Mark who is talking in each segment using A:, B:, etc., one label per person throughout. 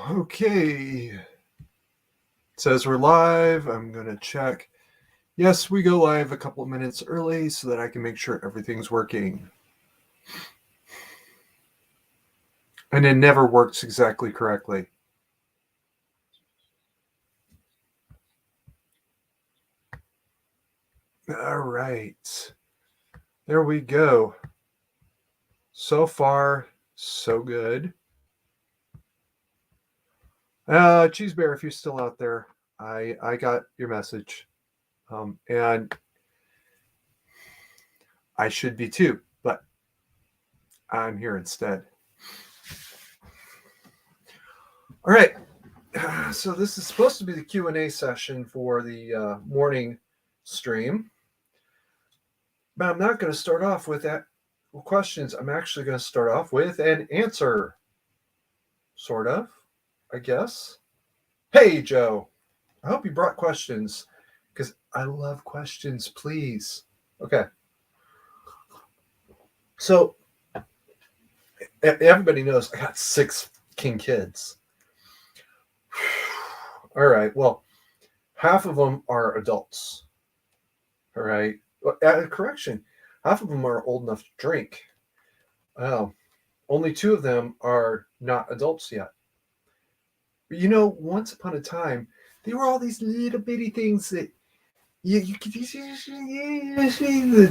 A: Okay. It says we're live. I'm going to check. Yes, we go live a couple of minutes early so that I can make sure everything's working. And it never works exactly correctly. All right. There we go. So far, so good. Cheese Bear, if you're still out there, I got your message. And I should be too, but I'm here instead. All right. So this is supposed to be the Q&A session for the morning stream. But I'm not going to start off with that questions. I'm actually going to start off with an answer. Sort of, I guess. Hey, Joe. I hope you brought questions because I love questions, please. Okay. So everybody knows I got 6 king kids. All right. Well, half of them are adults. All right. Correction. Half of them are old enough to drink. Only 2 of them are not adults yet. But once upon a time, they were all these little bitty things that you could.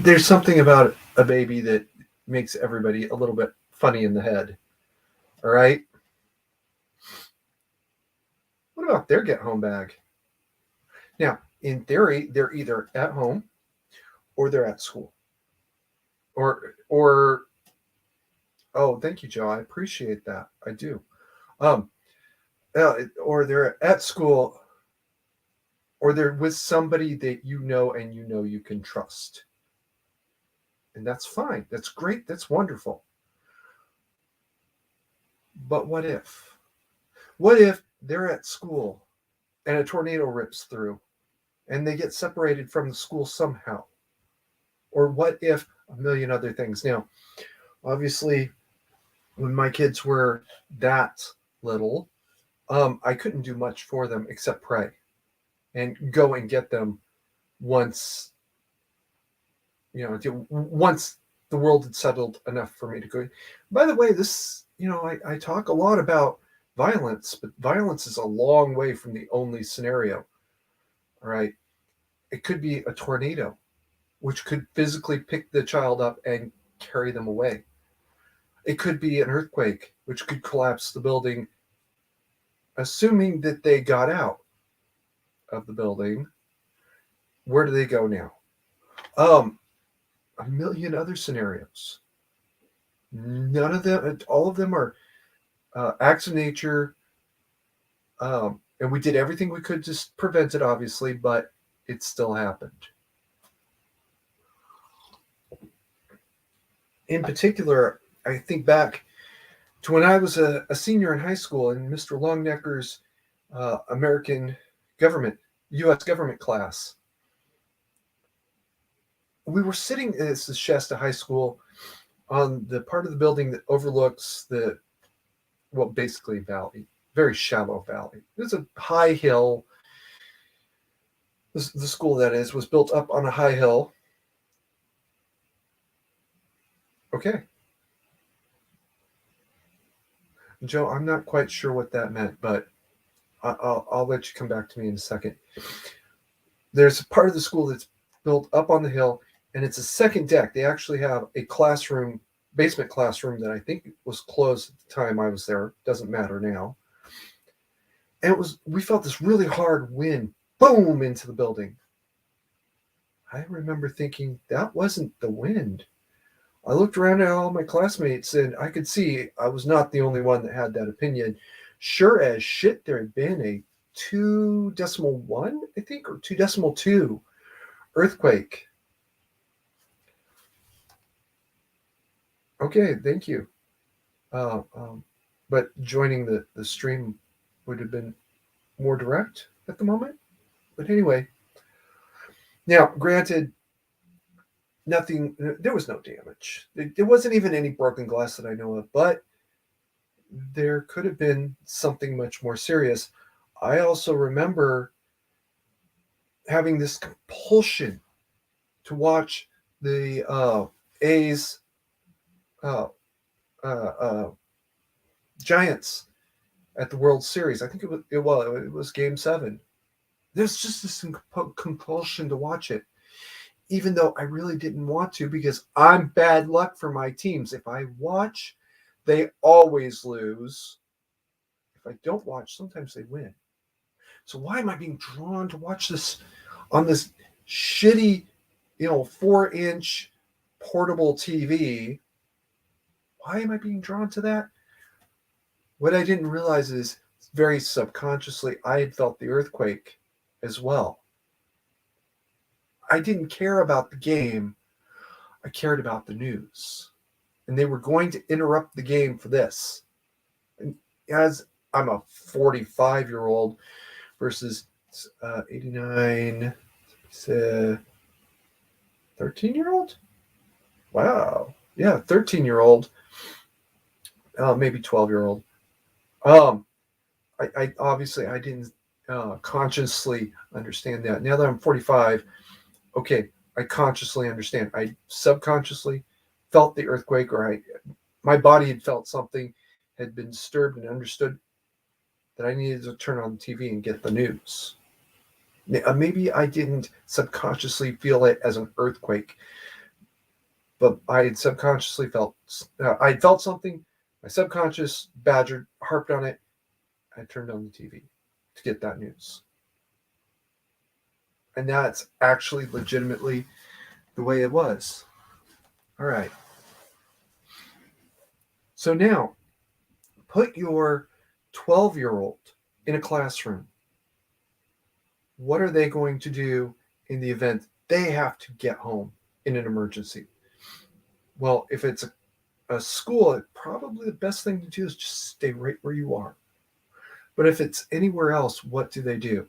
A: There's something about a baby that makes everybody a little bit funny in the head. All right. What about their get home bag? Now, in theory, they're either at home or they're at school. Or oh, thank you, Joe. I appreciate that. I do. Or they're at school, or they're with somebody that and you can trust. And that's fine. That's great. That's wonderful. But what if? What if they're at school and a tornado rips through and they get separated from the school somehow? Or what if a million other things? Now, obviously, when my kids were that little, I couldn't do much for them except pray and go and get them once once the world had settled enough for me to go. By the way, this, I talk a lot about violence, but violence is a long way from the only scenario. All right. It could be a tornado, which could physically pick the child up and carry them away. It could be an earthquake, which could collapse the building, assuming that they got out of the building. Where do they go now? A million other scenarios. None of them, all of them are acts of nature. And we did everything we could to prevent it, obviously, but it still happened. In particular, I think back to when I was a senior in high school in Mr. Longnecker's American government, U.S. government class. We were sitting, this is Shasta High School, on the part of the building that overlooks basically valley, very shallow valley. There's a high hill. The school, that is, was built up on a high hill. Okay. Joe, I'm not quite sure what that meant, but I'll let you come back to me in a second. There's a part of the school that's built up on the hill, and it's a second deck. They actually have a classroom, basement classroom, that I think was closed at the time I was there. Doesn't matter now. And we felt this really hard wind, boom, into the building. I remember thinking, that wasn't the wind. I looked around at all my classmates, and I could see I was not the only one that had that opinion. Sure as shit, there had been a 2.1, I think, or 2.2 earthquake. Okay, thank you. But joining the stream would have been more direct at the moment. But anyway, now, granted, there was no damage. There wasn't even any broken glass that I know of, but there could have been something much more serious. I also remember having this compulsion to watch the A's uh, uh, Giants at the World Series. I think it was Game 7. There's just this compulsion to watch it, even though I really didn't want to, because I'm bad luck for my teams. If I watch, they always lose. If I don't watch, sometimes they win. So why am I being drawn to watch this on this shitty, 4-inch portable TV? Why am I being drawn to that? What I didn't realize is very subconsciously I had felt the earthquake as well. I didn't care about the game. I cared about the news. And they were going to interrupt the game for this. And as I'm a 45-year-old versus 89, 13-year-old? Wow. Yeah, 13-year-old, maybe 12-year-old. I obviously I didn't consciously understand that. Now that I'm 45, okay, I consciously understand. I subconsciously felt the earthquake, or my body had felt something had been disturbed and understood that I needed to turn on the TV and get the news. Maybe I didn't subconsciously feel it as an earthquake, but I had subconsciously felt I felt something. My subconscious harped on it. I turned on the TV to get that news. And that's actually legitimately the way it was. All right. So now put your 12-year-old in a classroom. What are they going to do in the event they have to get home in an emergency? Well, if it's a school, probably the best thing to do is just stay right where you are. But if it's anywhere else, what do?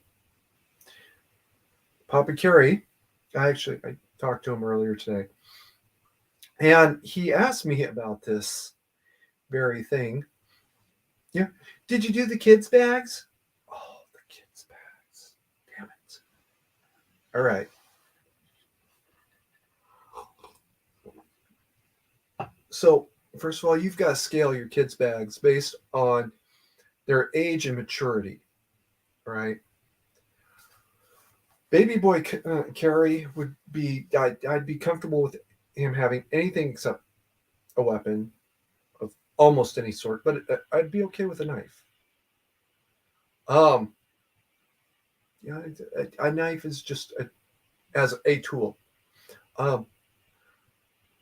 A: Papa Kerry, I talked to him earlier today, and he asked me about this very thing. Yeah. Did you do the kids' bags? Oh, the kids' bags. Damn it. All right. So, first of all, you've got to scale your kids' bags based on their age and maturity. All right. Baby boy Carrie would be, I'd be comfortable with him having anything except a weapon of almost any sort, but I'd be okay with a knife. Um, yeah, a knife is just as a tool. Um,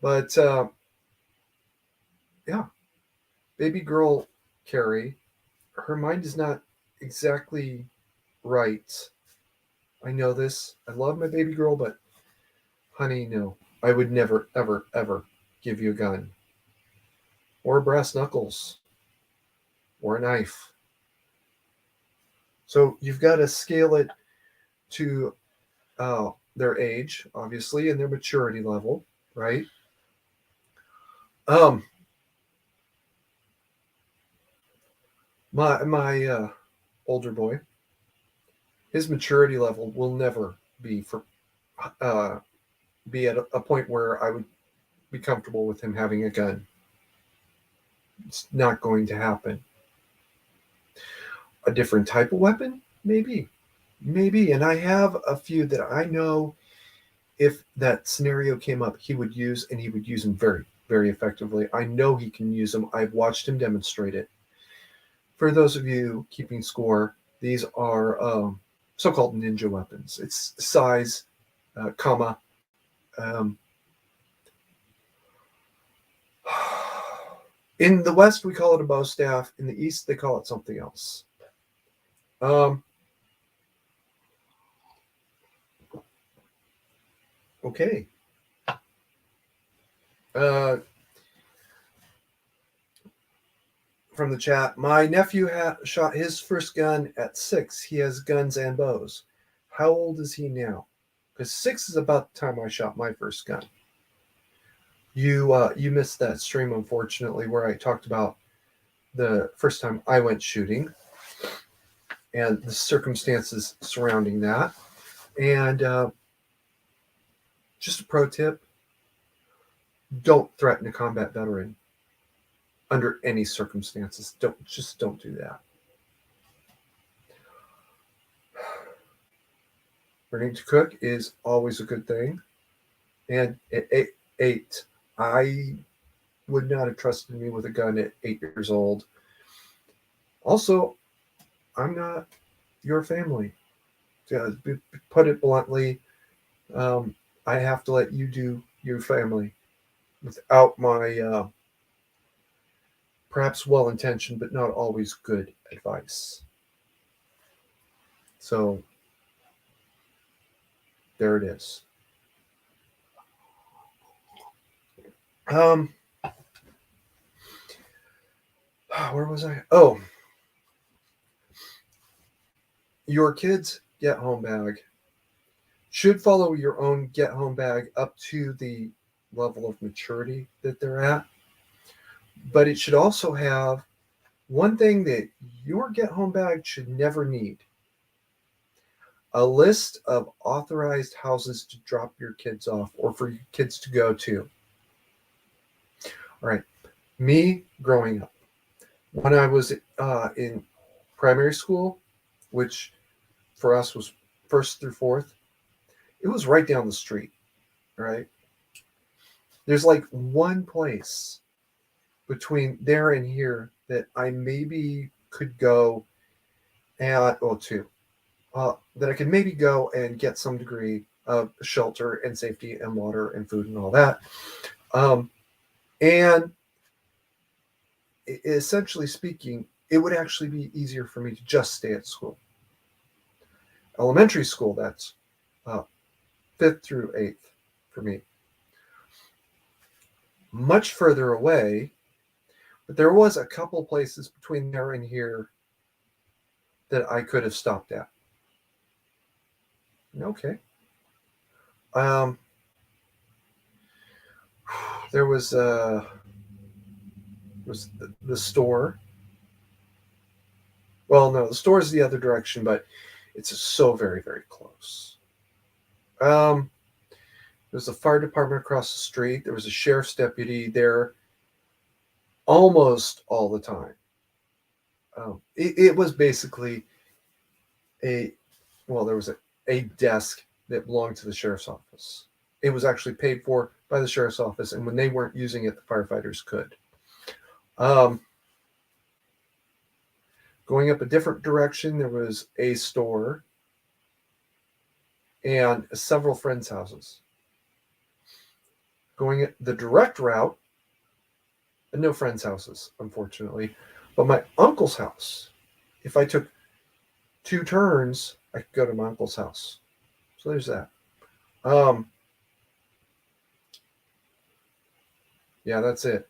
A: but yeah, baby girl Carrie, her mind is not exactly right. I know this. I love my baby girl, but honey, no. I would never, ever, ever give you a gun or brass knuckles or a knife. So you've got to scale it to their age, obviously, and their maturity level, right? Um, my older boy, his maturity level will never uh, be at a point where I would be comfortable with him having a gun. It's not going to happen. A different type of weapon, maybe. And I have a few that I know if that scenario came up, he would use, and he would use them very, very effectively. I know he can use them. I've watched him demonstrate it. For those of you keeping score, these are so-called ninja weapons. It's size, comma. Um, in the West, we call it a bow staff. In the East, they call it something else. Okay. Uh, from the chat, my nephew shot his first gun at 6. He has guns and bows. How old is he now? Because 6 is about the time I shot my first gun. You missed that stream, unfortunately, where I talked about the first time I went shooting and the circumstances surrounding that. And just a pro tip: don't threaten a combat veteran under any circumstances. Don't do that. Learning to cook is always a good thing. And at eight, I would not have trusted me with a gun at 8 years old. Also, I'm not your family. To put it bluntly, I have to let you do your family without my perhaps well-intentioned but not always good advice. So there it is. Where was I? Oh, your kids' get home bag should follow your own get home bag up to the level of maturity that they're at. But it should also have one thing that your get home bag should never need: a list of authorized houses to drop your kids off or for your kids to go to. All right. Me growing up, when I was in primary school, which for us was first through fourth, it was right down the street, right? There's like one place between there and here that I maybe could go at, oh, two, that I could maybe go and get some degree of shelter and safety and water and food and all that. And essentially speaking, it would actually be easier for me to just stay at school. Elementary school, that's fifth through eighth for me. Much further away, but there was a couple places between there and here that I could have stopped at. Okay. There was the store. Well, no, the store is the other direction, but it's so very, very close. There's a fire department across the street. There was a sheriff's deputy there almost all the time. It was basically there was a desk that belonged to the sheriff's office. It was actually paid for by the sheriff's office, and when they weren't using it, the firefighters could. Going up a different direction, there was a store and several friends' houses. Going the direct route, no friends' houses, unfortunately, but my uncle's house. If I took 2 turns, I could go to my uncle's house. So there's that. Yeah, that's it.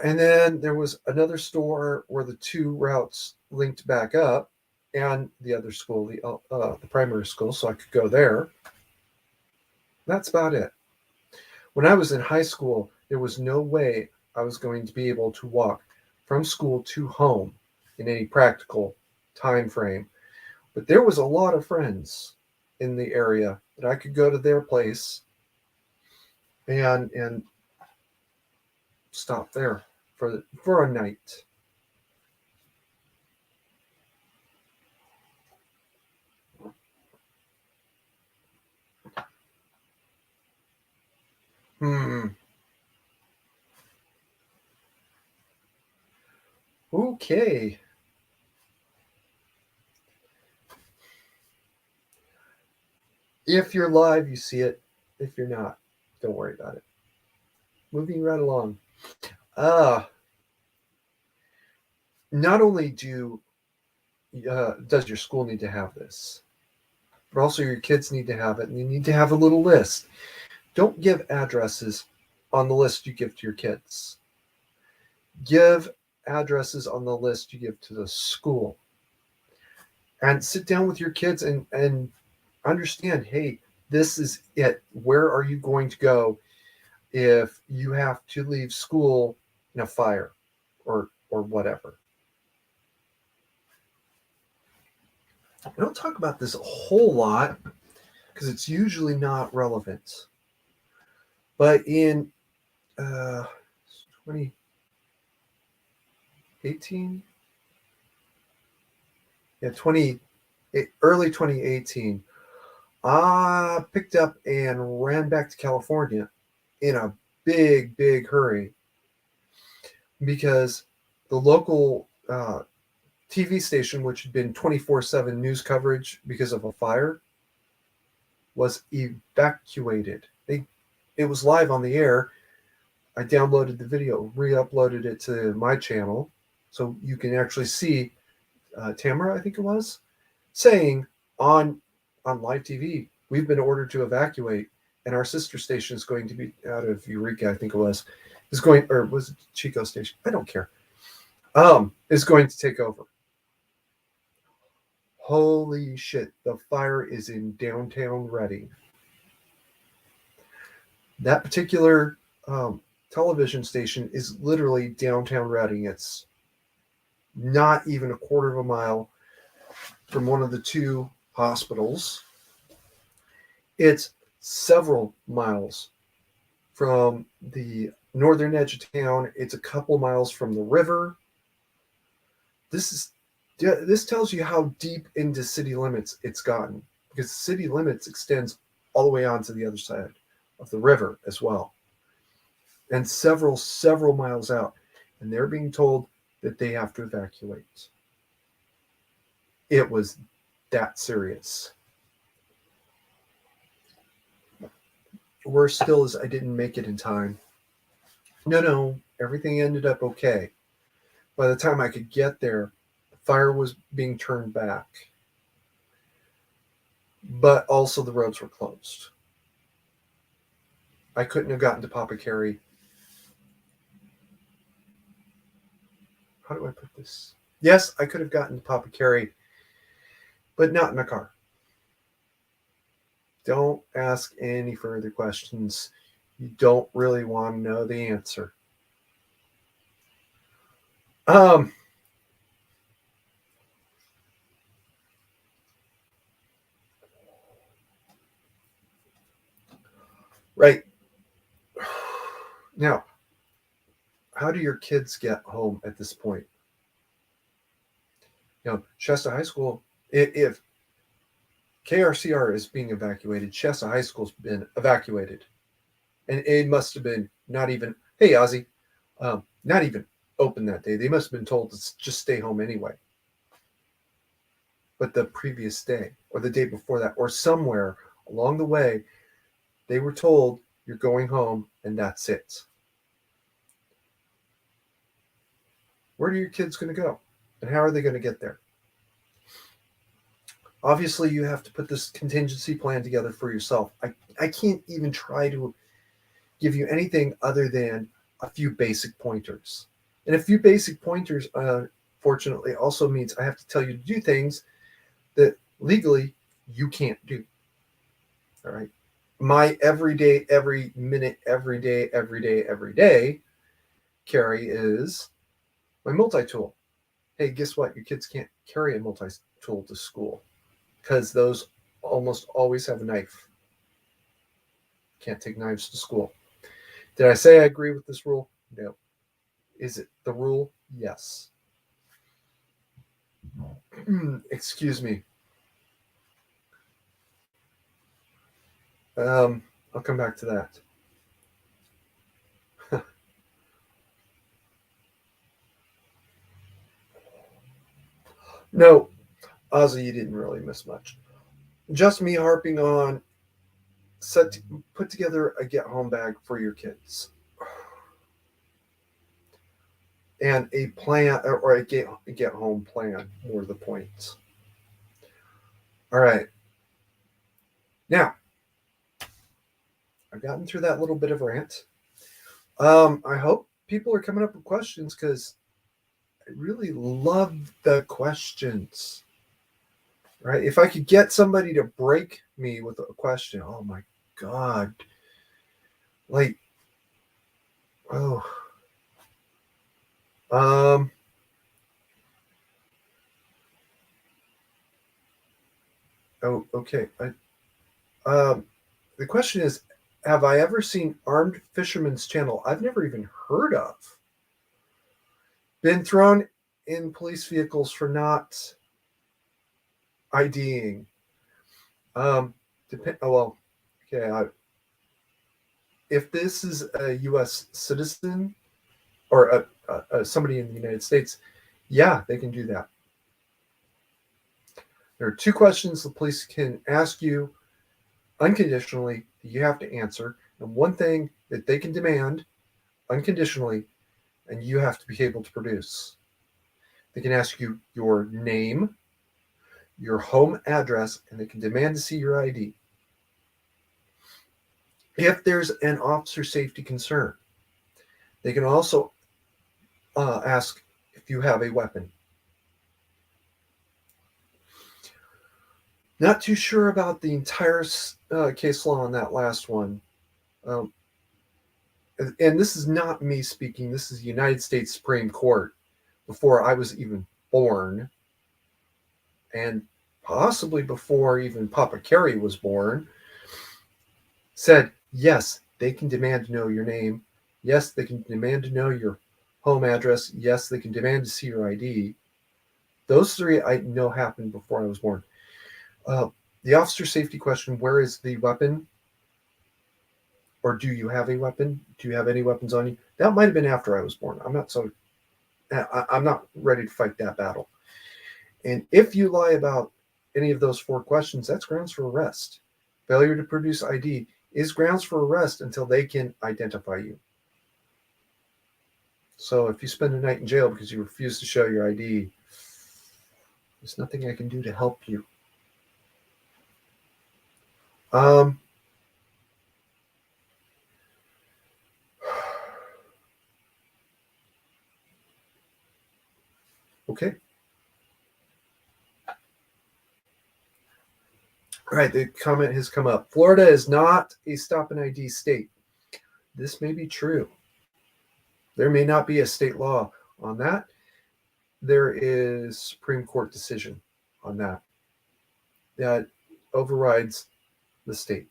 A: And then there was another store where the 2 routes linked back up, and the other school, the primary school, so I could go there. That's about it. When I was in high school, there was no way I was going to be able to walk from school to home in any practical time frame. But there was a lot of friends in the area that I could go to their place and stop there for a night. Okay. If you're live, you see it. If you're not, don't worry about it. Moving right along. Not only does your school need to have this, but also your kids need to have it, and you need to have a little list. Don't give addresses on the list you give to your kids. Give addresses on the list you give to the school. And sit down with your kids and understand, hey, this is it. Where are you going to go if you have to leave school in a fire? or whatever. I don't talk about this a whole lot because it's usually not relevant. But in 2018, yeah, early 2018, I picked up and ran back to California in a big hurry because the local TV station, which had been 24/7 news coverage because of a fire, was evacuated. It was live on the air. I downloaded the video, re-uploaded it to my channel, so you can actually see Tamara, I think it was, saying on live TV, we've been ordered to evacuate, and our sister station is going to be out of Eureka, I think it was, or was it Chico Station? I don't care. Is going to take over. Holy shit, the fire is in downtown Reading. That particular television station is literally downtown Reading. It's not even a quarter of a mile from one of the two hospitals. It's several miles from the northern edge of town. It's a couple miles from the river. This tells you how deep into city limits it's gotten, because city limits extends all the way on to the other side of the river as well, and several miles out, and they're being told that they have to evacuate. It was that serious. Worse still is I didn't make it in time. No, everything ended up okay. By the time I could get there, the fire was being turned back, but also the roads were closed. I couldn't have gotten to Papa Carey. How do I put this? Yes, I could have gotten to Papa Carey, but not in a car. Don't ask any further questions. You don't really want to know the answer. Right. Now, how do your kids get home at this point? Shasta High School, if KRCR is being evacuated, Shasta High School's been evacuated. And it must have been not even, hey, Ozzy, not even open that day. They must have been told to just stay home anyway. But the previous day or the day before that or somewhere along the way, they were told you're going home and that's it. Where are your kids going to go? And how are they going to get there? Obviously, you have to put this contingency plan together for yourself. I can't even try to give you anything other than a few basic pointers. And a few basic pointers, fortunately, also means I have to tell you to do things that legally you can't do. All right. My everyday, every minute, every day carry is my multi-tool. Hey, guess what? Your kids can't carry a multi-tool to school because those almost always have a knife. Can't take knives to school. Did I say I agree with this rule? No. Is it the rule? Yes. Excuse me. I'll come back to that. No, Ozzy, you didn't really miss much. Just me harping on put together a get home bag for your kids. And a plan or a get home plan were the points. All right. Now, I've gotten through that little bit of rant. I hope people are coming up with questions because I really love the questions. Right? If I could get somebody to break me with a question, oh my God. Like, oh. Um, oh, okay. The question is, have I ever seen Armed Fisherman's Channel? I've never even heard of. Been thrown in police vehicles for not IDing. Oh well, okay. If this is a U.S. citizen or somebody in the United States, yeah, they can do that. There are two questions the police can ask you unconditionally that you have to answer, and one thing that they can demand unconditionally, and you have to be able to produce. They can ask you your name, your home address, and they can demand to see your ID. If there's an officer safety concern, they can also ask if you have a weapon. Not too sure about the entire case law on that last one. Um, and this is not me speaking, this is the United States Supreme Court before I was even born, and possibly before even Papa Kerry was born, said yes, they can demand to know your name. Yes, they can demand to know your home address. Yes, they can demand to see your ID. Those three I know happened before I was born. Uh, the officer safety question, where is the weapon? Or do you have a weapon? Do you have any weapons on you? That might have been after I was born. I'm not ready to fight that battle. And if you lie about any of those four questions, that's grounds for arrest. Failure to produce ID is grounds for arrest until they can identify you. So if you spend a night in jail because you refuse to show your ID, there's nothing I can do to help you. Okay. All right, the comment has come up. Florida is not a stop and ID state. This may be true. There may not be a state law on that. There is Supreme Court decision on that that overrides the state.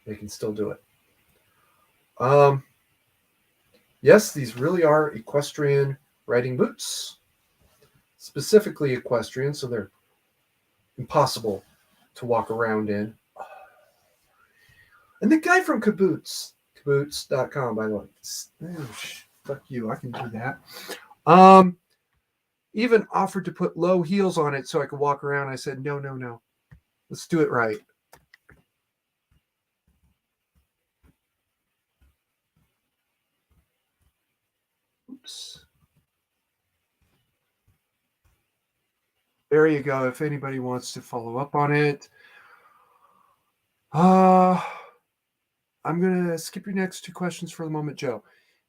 A: They can still do it. Yes, these really are equestrian riding boots, specifically equestrian, so they're impossible to walk around in. And the guy from Kaboots.com, by the way, fuck you, I can do that. Even offered to put low heels on it so I could walk around. I said, no. Let's do it right. Oops. There you go. If anybody wants to follow up on it. I'm going to skip your next two questions for the moment, Joe.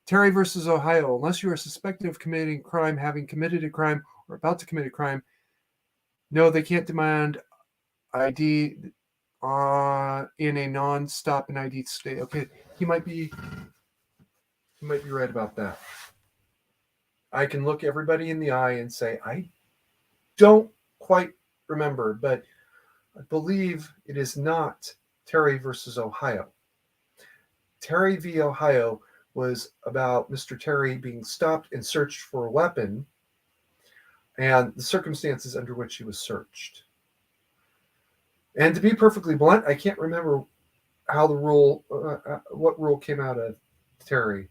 A: Terry versus Ohio. Unless you are suspected of committing crime, having committed a crime, or about to commit a crime, no, they can't demand ID in a non-stop and ID state. Okay, he might be right about that. I can look everybody in the eye and say, I don't quite remember, but I believe it is not Terry versus Ohio. Terry v. Ohio was about Mr. Terry being stopped and searched for a weapon and the circumstances under which he was searched. And to be perfectly blunt, I can't remember how the rule, what rule came out of Terry,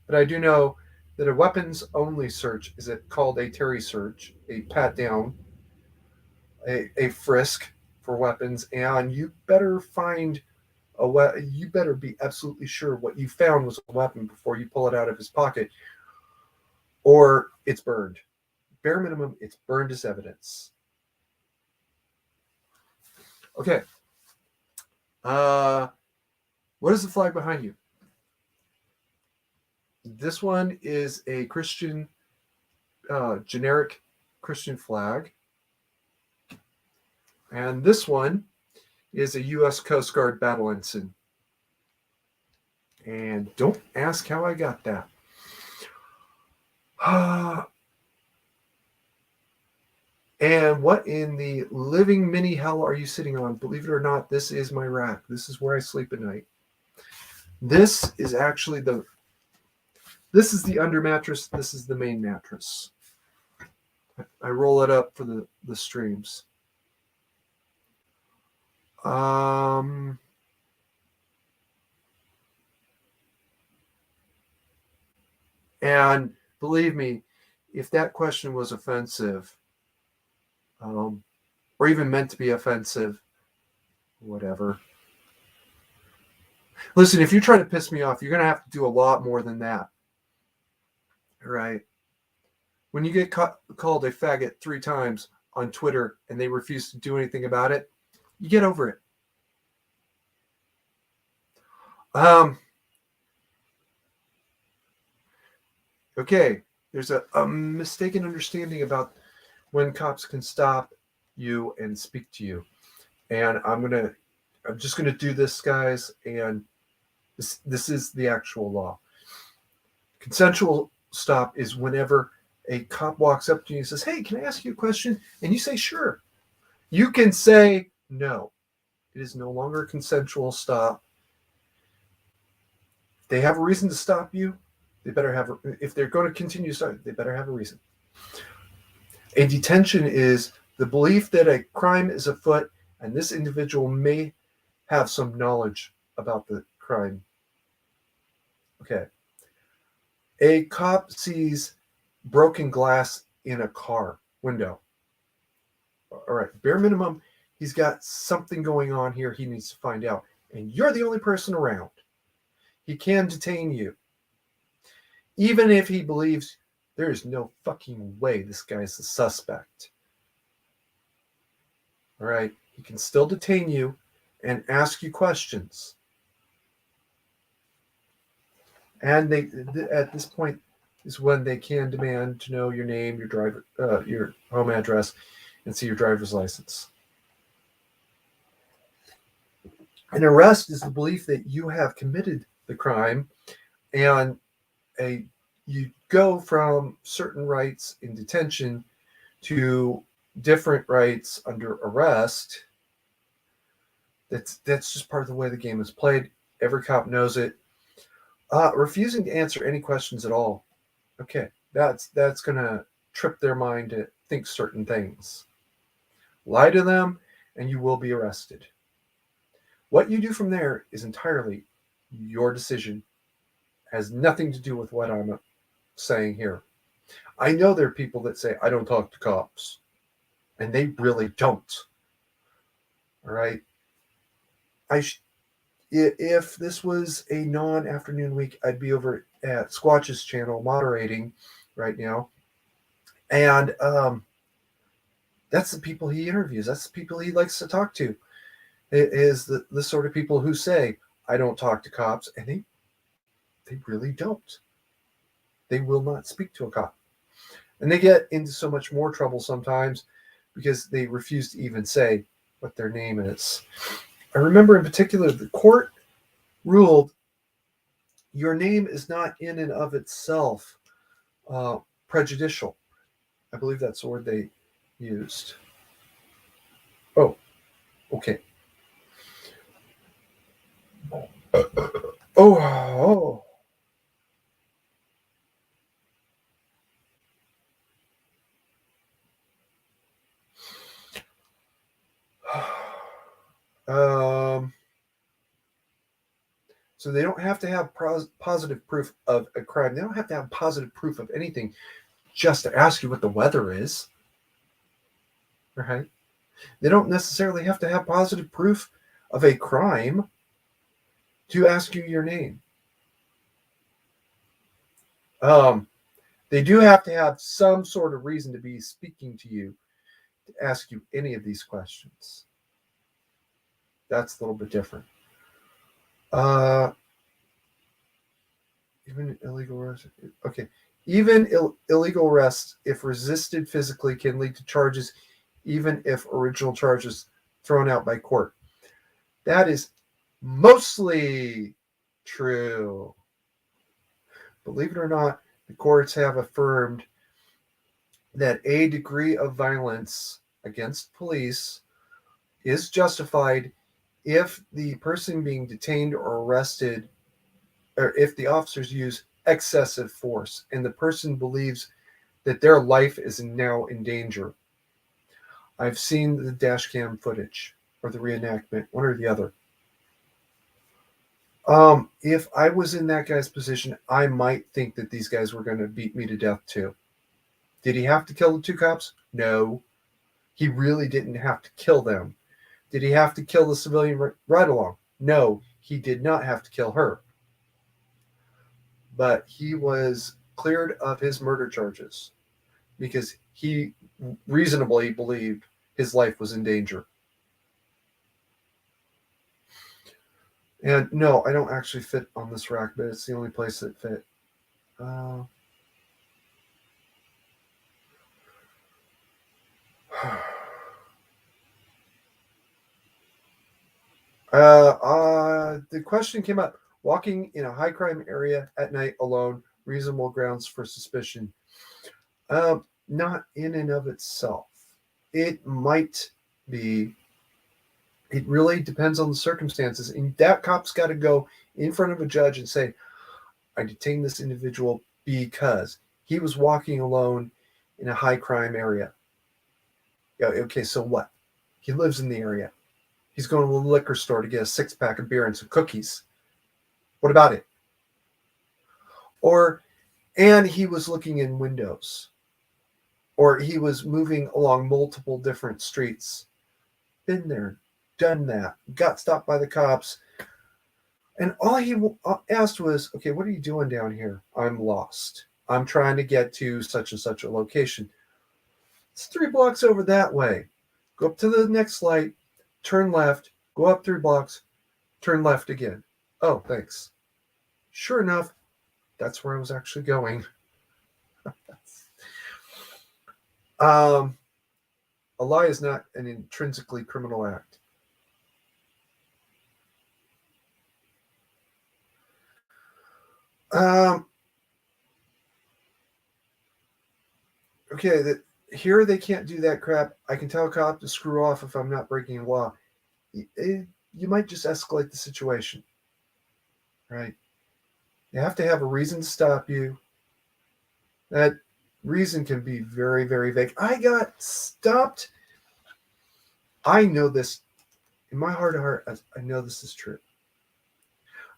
A: but I do know that a weapons only search is called a Terry search, a pat down, a frisk for weapons, and you better find you better be absolutely sure what you found was a weapon before you pull it out of his pocket, or it's burned. Bare minimum, it's burned as evidence. Okay. What is the flag behind you? This one is a Christian, generic Christian flag. And this one is a U.S. Coast Guard battle ensign. And don't ask how I got that. And what in the living mini hell are you sitting on? Believe it or not, this is my rack. This is where I sleep at night. This is actually this is the under mattress. This is the main mattress. I roll it up for the streams. And believe me, if that question was offensive, or even meant to be offensive, whatever. Listen, if you try to piss me off, you're going to have to do a lot more than that. All right. When you get called a faggot 3 times on Twitter and they refuse to do anything about it, you get over it. Okay. There's a mistaken understanding about when cops can stop you and speak to you. And I'm just going to do this, guys. And this is the actual law. Consensual stop is whenever a cop walks up to you and says, "Hey, can I ask you a question?" And you say, "Sure." You can say no. It is no longer a consensual stop. If they have a reason to stop you, they better have, if they're going to continue to stop, they better have a reason. A detention is the belief that a crime is afoot and this individual may have some knowledge about the crime. Okay. A cop sees broken glass in a car window. All right, bare minimum, he's got something going on here he needs to find out. And you're the only person around. He can detain you. Even if he believes there is no fucking way this guy's the suspect. All right, he can still detain you and ask you questions. And they, at this point, is when they can demand to know your name, your home address, and see your driver's license. An arrest is the belief that you have committed the crime, and you go from certain rights in detention to different rights under arrest. That's just part of the way the game is played. Every cop knows it. Refusing to answer any questions at all. Okay, that's gonna trip their mind to think certain things. Lie to them, and you will be arrested. What you do from there is entirely your decision. Has nothing to do with what I'm saying here. I know there are people that say I don't talk to cops, and they really don't. All right. If this was a non-afternoon week, I'd be over at Squatch's channel moderating right now, and that's the people he interviews. That's the people he likes to talk to. It is the sort of people who say I don't talk to cops, and they really don't. They will not speak to a cop, and they get into so much more trouble sometimes because they refuse to even say what their name is. I remember in particular the court ruled your name is not in and of itself prejudicial. I believe that's the word they used. Oh, okay. Oh. So they don't have to have positive proof of a crime. They don't have to have positive proof of anything just to ask you what the weather is. Right? They don't necessarily have to have positive proof of a crime to ask you your name. They do have to have some sort of reason to be speaking to you to ask you any of these questions. That's a little bit different. Even illegal arrest. Okay. Even illegal arrest, if resisted physically, can lead to charges, even if original charges thrown out by court. That is mostly true. Believe it or not, The courts have affirmed that a degree of violence against police is justified if the person being detained or arrested, or if the officers use excessive force and the person believes that their life is now in danger. I've seen the dash cam footage or the reenactment, one or the other. If I was in that guy's position, I might think that these guys were going to beat me to death too. Did he have to kill the two cops? No. He really didn't have to kill them. Did he have to kill the civilian right along? No, he did not have to kill her. But he was cleared of his murder charges because he reasonably believed his life was in danger. And no, I don't actually fit on this rack, but it's the only place that fit. The question came up: walking in a high crime area at night alone, reasonable grounds for suspicion. Not in and of itself. It might be. It really depends on the circumstances. And that cop's got to go in front of a judge and say, I detained this individual because he was walking alone in a high crime area. Yeah, okay, so what? He lives in the area. He's going to the liquor store to get a 6-pack of beer and some cookies. What about it? And he was looking in windows. Or he was moving along multiple different streets. Been there, done that, got stopped by the cops. And all he asked was, okay, what are you doing down here? I'm lost. I'm trying to get to such and such a location. It's 3 blocks over that way. Go up to the next light, turn left, go up 3 blocks, turn left again. Oh, thanks. Sure enough, that's where I was actually going. A lie is not an intrinsically criminal act. Okay, here they can't do that crap. I can tell a cop to screw off if I'm not breaking a law. You might just escalate the situation, right? You have to have a reason to stop you. That reason can be very, very vague. I got stopped. I know this in my heart of heart. I know this is true.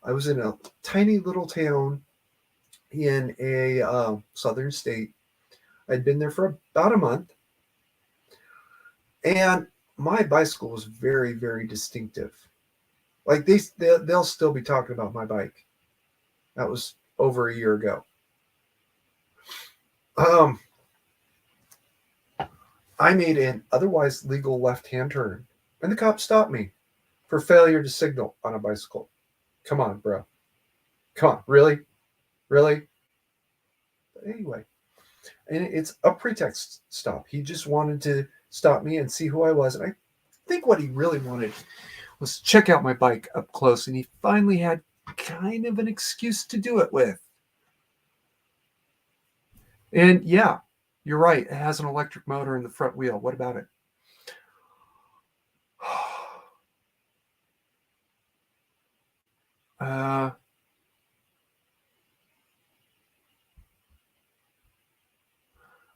A: I was in a tiny little town in a southern state. I'd been there for about a month. And my bicycle was very, very distinctive. Like they'll still be talking about my bike. That was over a year ago. I made an otherwise legal left-hand turn, and the cop stopped me for failure to signal on a bicycle. Come on, bro. Come on, really? Really? But anyway, and it's a pretext stop. He just wanted to stop me and see who I was. And I think what he really wanted was to check out my bike up close, and he finally had kind of an excuse to do it with. And yeah, you're right. It has an electric motor in the front wheel. What about it?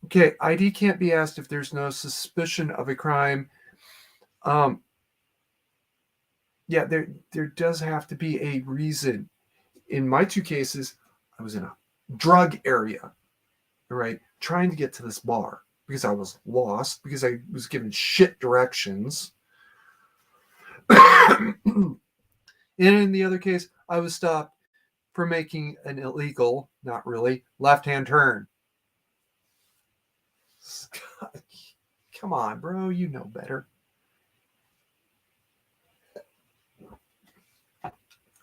A: Okay, ID can't be asked if there's no suspicion of a crime. Yeah, there does have to be a reason. In my 2 cases, I was in a drug area, right? Trying to get to this bar because I was lost, because I was given shit directions. And in the other case, I was stopped for making an illegal, not really, left-hand turn. Come on, bro, you know better.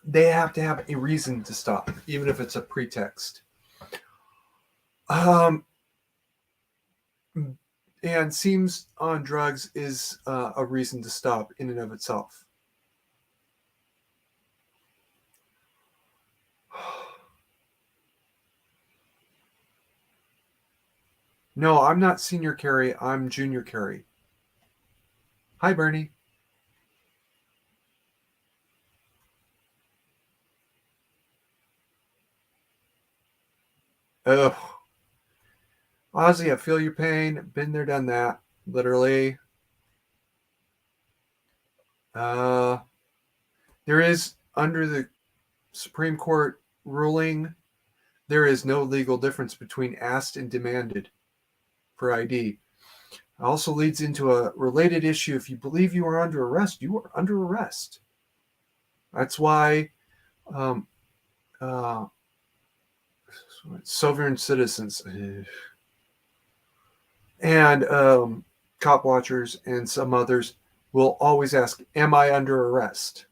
A: They have to have a reason to stop, even if it's a pretext. And seems on drugs is a reason to stop in and of itself. No, I'm not Senior Carrie. I'm Junior Carrie. Hi, Bernie. Oh, Ozzy, I feel your pain. Been there, done that. Literally. Uh, there is, under the Supreme Court ruling, there is no legal difference between asked and demanded for ID. It also leads into a related issue. If you believe you are under arrest, you are under arrest. That's why um, uh, sovereign citizens and cop watchers and some others will always ask, "Am I under arrest?"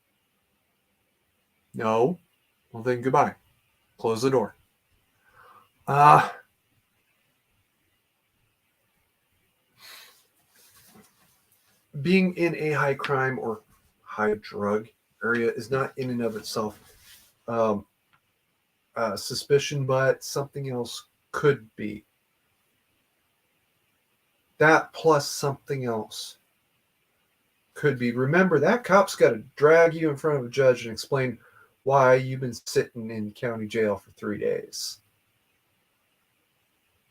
A: No. Well, then goodbye. Close the door. Uh, Being in a high crime or high drug area is not in and of itself um, suspicion, but something else could be. That plus something else could be. Remember, that cop's got to drag you in front of a judge and explain why you've been sitting in county jail for 3 days.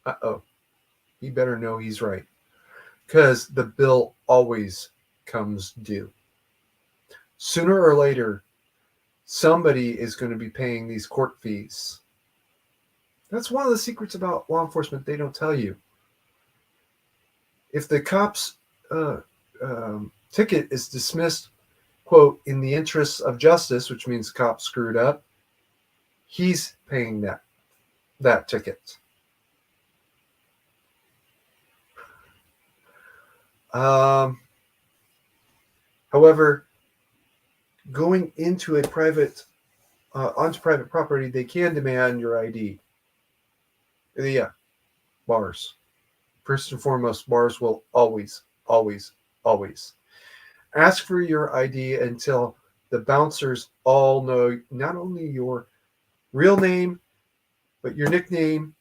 A: Uh-oh. He better know he's right. Because the bill always comes due. Sooner or later, somebody is going to be paying these court fees. That's one of the secrets about law enforcement they don't tell you. If the cop's ticket is dismissed, quote, in the interests of justice, which means the cop screwed up, he's paying that ticket. However, going into a onto private property, they can demand your ID. Yeah, bars. First and foremost, bars will always, always, always ask for your ID until the bouncers all know not only your real name, but your nickname,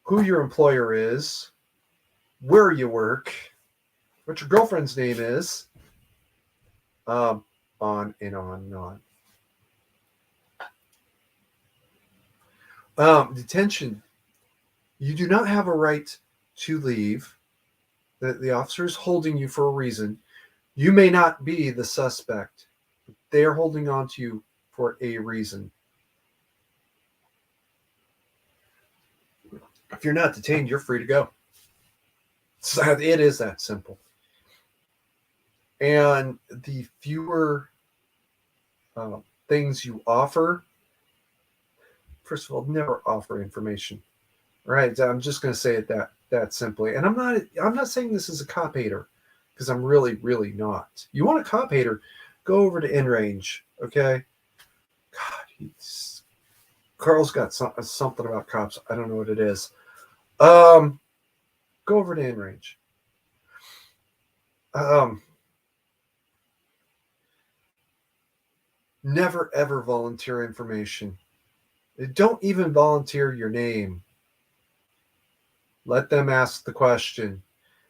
A: who your employer is, where you work, what your girlfriend's name is, um, on and on and on. Detention. You do not have a right to leave. The officer is holding you for a reason. You may not be the suspect. They are holding on to you for a reason. If you're not detained, you're free to go. It is that simple. And the fewer things you offer, first of all, never offer information. Right? I'm just going to say it that simply. And I'm not saying this is a cop hater, because I'm really really not. You want a cop hater? Go over to InRange. Okay. God, Carl's got something about cops. I don't know what it is. Um, Go over to InRange. Um, Never ever volunteer information. Don't even volunteer your name. Let them ask the question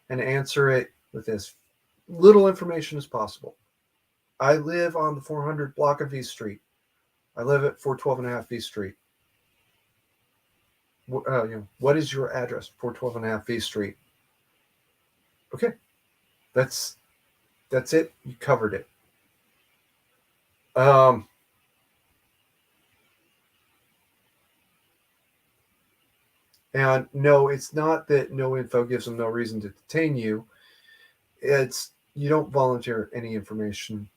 A: and answer it with as little information as possible. I live on the 400 block of V Street. I live at 412 and a half V Street. What is your address? 412 and a half V Street. Okay, that's it. You covered it. Um, and no, it's not that no info gives them no reason to detain you. It's you don't volunteer any information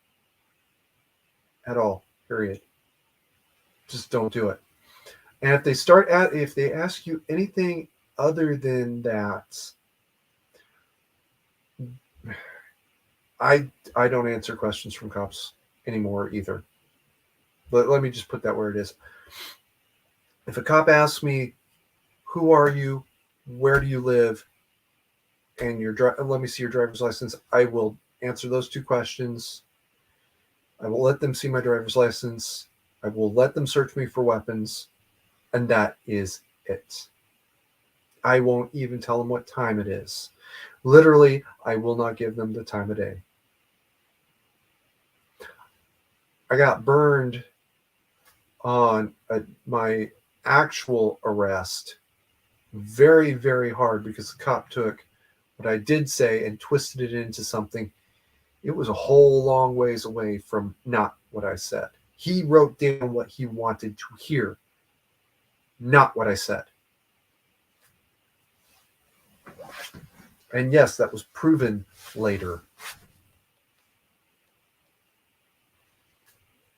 A: at all. Period. Just don't do it. And if they ask you anything other than that, I don't answer questions from cops anymore either. But let me just put that where it is. If a cop asks me, "Who are you? Where do you live?" and let me see your driver's license, I will answer those two questions. I will let them see my driver's license. I will let them search me for weapons, and that is it. I won't even tell them what time it is. Literally, I will not give them the time of day. I got burned on my actual arrest very, very hard because the cop took what I did say and twisted it into something. It was a whole long ways away from not what I said. He wrote down what he wanted to hear, not what I said. And yes, that was proven later.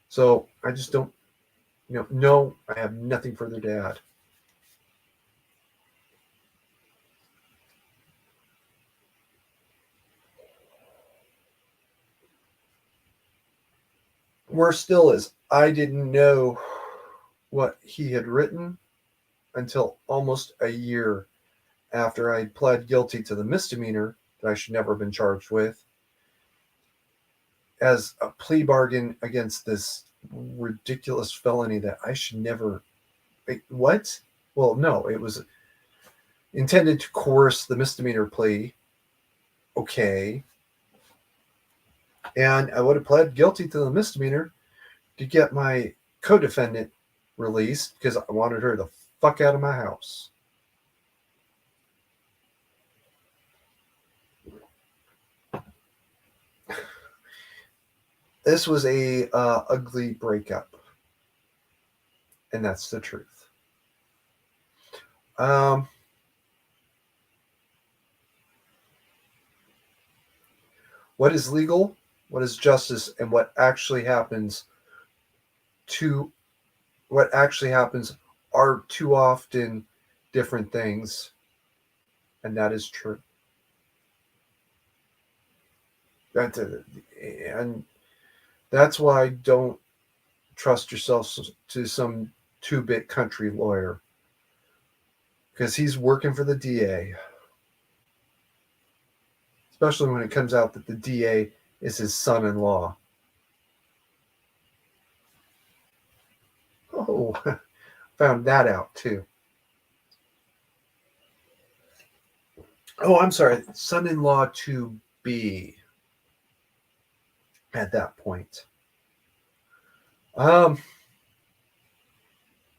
A: So I just don't, no, I have nothing further to add. Worse still is I didn't know what he had written until almost a year after I pled guilty to the misdemeanor that I should never have been charged with as a plea bargain against this ridiculous felony that I should never. What? Well, no, it was intended to coerce the misdemeanor plea. Okay. And I would have pled guilty to the misdemeanor to get my co defendant released because I wanted her the fuck out of my house. This was a ugly breakup, and that's the truth. What is legal, what is justice, and what actually happens are too often different things, and that is true. And that's why I don't trust yourself to some 2-bit country lawyer because he's working for the DA. Especially when it comes out that the DA is his son-in-law. Oh, found that out too. Oh, I'm sorry, son-in-law to be at that point.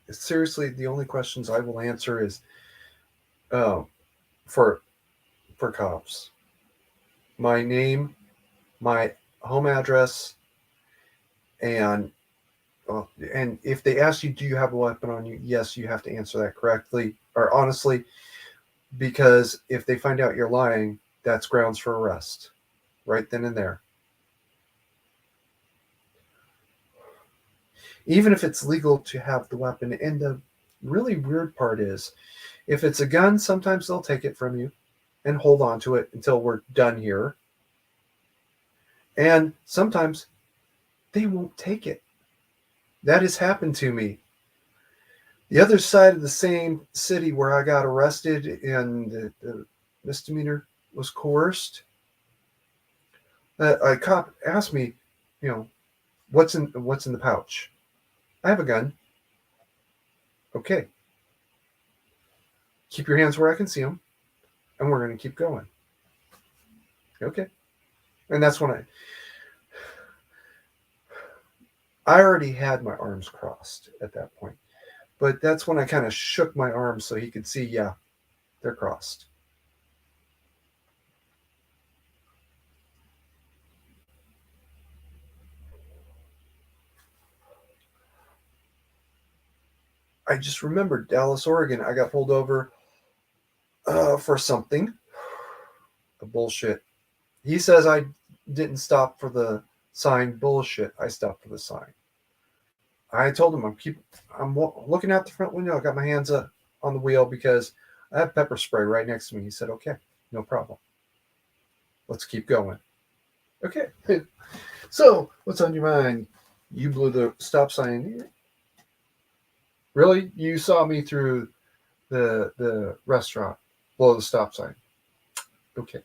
A: Seriously, the only questions I will answer is for cops. My name, my home address, and if they ask you, do you have a weapon on you? Yes, you have to answer that correctly or honestly, because if they find out you're lying, that's grounds for arrest right then and there. Even if it's legal to have the weapon. And the really weird part is, if it's a gun, sometimes they'll take it from you and hold on to it until we're done here. And sometimes they won't take it. That has happened to me. The other side of the same city where I got arrested and the misdemeanor was coerced, a cop asked me, what's in the pouch? I have a gun. Okay. Keep your hands where I can see them, and we're going to keep going. Okay. And that's when I already had my arms crossed at that point. But that's when I kind of shook my arms so he could see, yeah, they're crossed. I just remembered Dallas, Oregon. I got pulled over for something. The bullshit. He says I didn't stop for the sign. Bullshit. I stopped for the sign. I told him I'm looking out the front window. I got my hands up on the wheel because I have pepper spray right next to me. He said, okay, no problem. Let's keep going. Okay. So what's on your mind? You blew the stop sign. Really? You saw me through the restaurant blow the stop sign. Okay.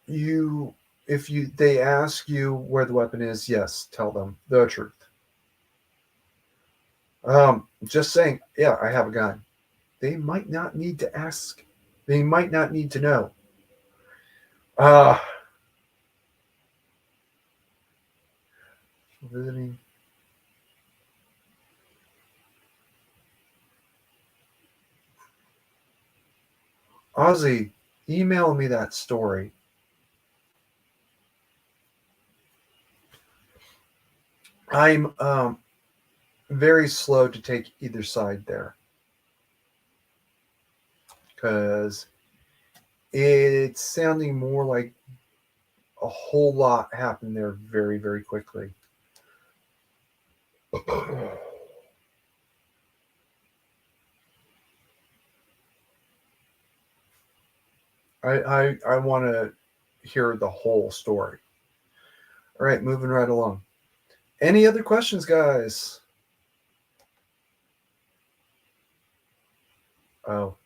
A: You if they ask you where the weapon is, yes, tell them the truth. Just saying, yeah, I have a gun. They might not need to ask. They might not need to know. Uh Visiting. Ozzy, email me that story. I'm very slow to take either side there because it's sounding more like a whole lot happened there very, very quickly. I want to hear the whole story. All right, moving right along. Any other questions, guys? Oh,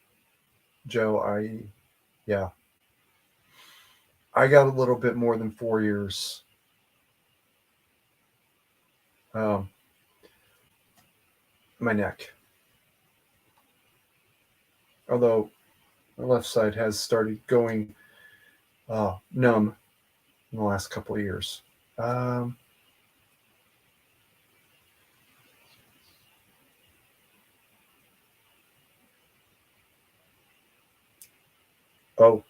A: Joe, yeah, I got a little bit more than 4 years. Um, my neck, although my left side has started going numb in the last couple of years. Um, oh,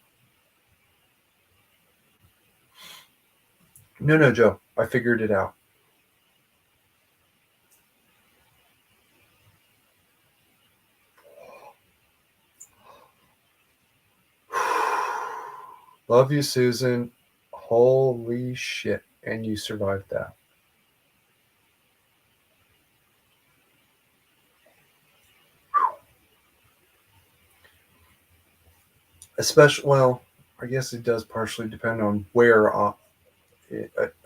A: no, Joe, I figured it out. Love you, Susan. Holy shit. And you survived that. Especially, well, I guess it does partially depend on where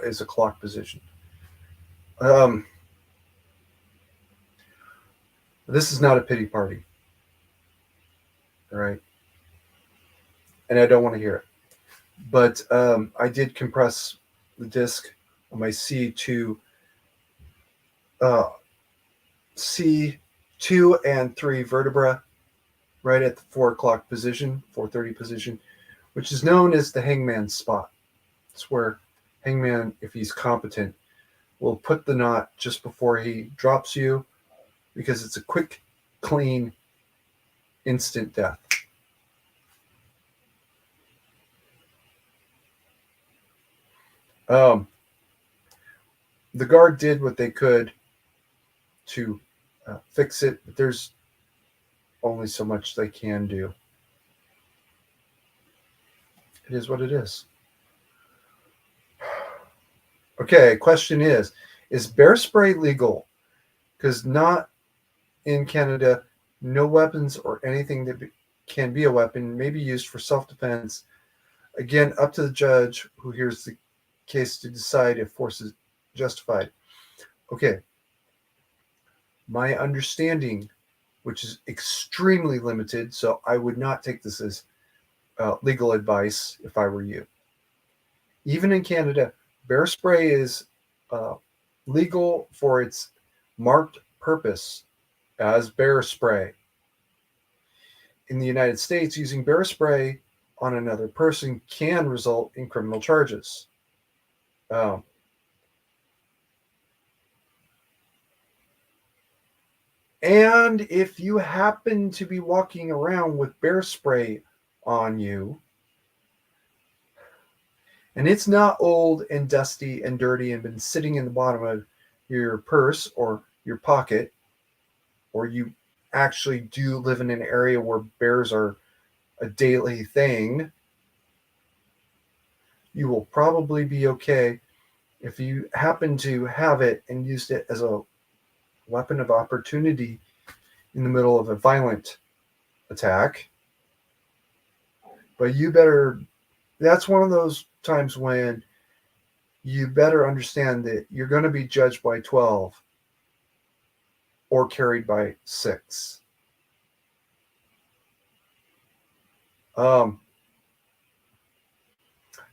A: is a clock position. Um, this is not a pity party, all right? And I don't want to hear it. But I did compress the disc on my uh, C2 and 3 vertebra right at the 4 o'clock position, 4:30 position, which is known as the hangman spot. It's where hangman, if he's competent, will put the knot just before he drops you because it's a quick, clean, instant death. Um, the guard did what they could to fix it, but there's only so much they can do. It is what it is. Okay, question is bear spray legal? Because not in Canada, no weapons or anything that can be a weapon may be used for self-defense. Again, up to the judge who hears the case to decide if force is justified. Okay, my understanding, which is extremely limited, so I would not take this as legal advice if I were you. Even in Canada, bear spray is uh, legal for its marked purpose as bear spray. In the United States, using bear spray on another person can result in criminal charges. Um, and if you happen to be walking around with bear spray on you, and it's not old and dusty and dirty and been sitting in the bottom of your purse or your pocket, or you actually do live in an area where bears are a daily thing, you will probably be okay. If you happen to have it and used it as a weapon of opportunity in the middle of a violent attack, but you better, that's one of those times when you better understand that you're going to be judged by 12 or carried by 6. Um,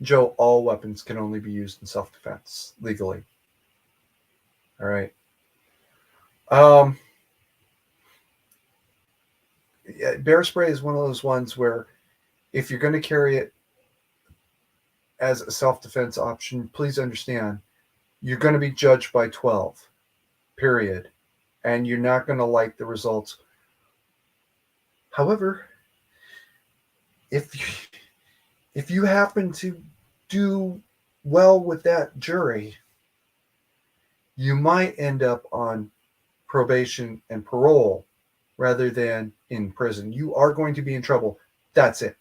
A: Joe, all weapons can only be used in self-defense legally. All right. Um, yeah, bear spray is one of those ones where if you're going to carry it as a self-defense option, please understand you're going to be judged by 12, period. And you're not going to like the results. However, if you, if you happen to do well with that jury, you might end up on probation and parole rather than in prison. You are going to be in trouble. That's it.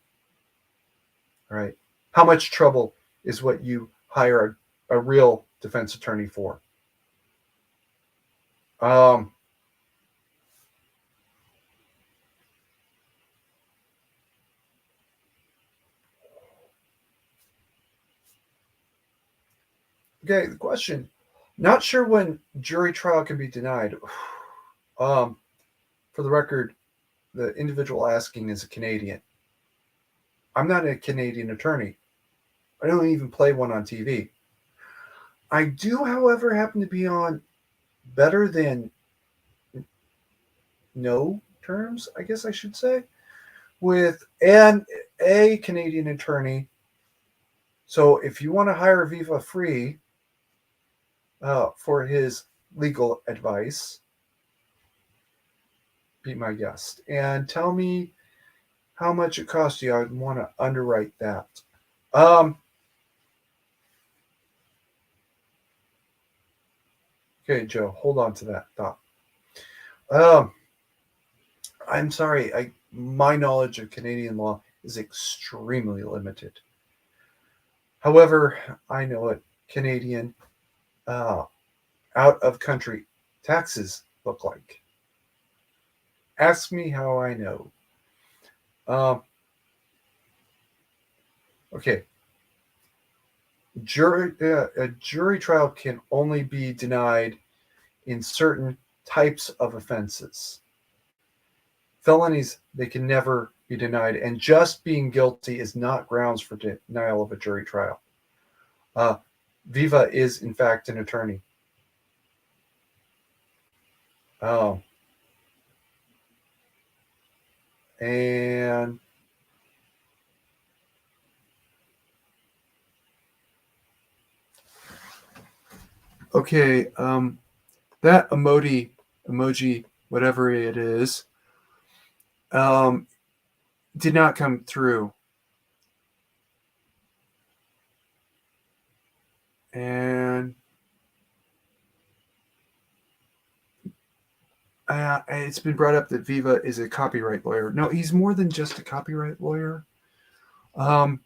A: All right. How much trouble is what you hire a real defense attorney for? Um, okay, the question. Not sure when jury trial can be denied. Um, for the record, the individual asking is a Canadian. I'm not a Canadian attorney. I don't even play one on TV. I do, however, happen to be on better than no terms, I guess I should say, with a Canadian attorney. So if you want to hire Viva Free for his legal advice, be my guest and tell me how much it costs you. I want to underwrite that. Um, okay, Joe, hold on to that thought. Um, I'm sorry, my knowledge of Canadian law is extremely limited. However, I know what Canadian uh, out of country taxes look like. Ask me how I know. Um, okay, a jury trial can only be denied in certain types of offenses. Felonies, they can never be denied, and just being guilty is not grounds for denial of a jury trial. Uh, Viva is, in fact, an attorney. Um, and okay, that emoji, whatever it is, um, did not come through. And it's been brought up that Viva is a copyright lawyer. No, he's more than just a copyright lawyer. Um,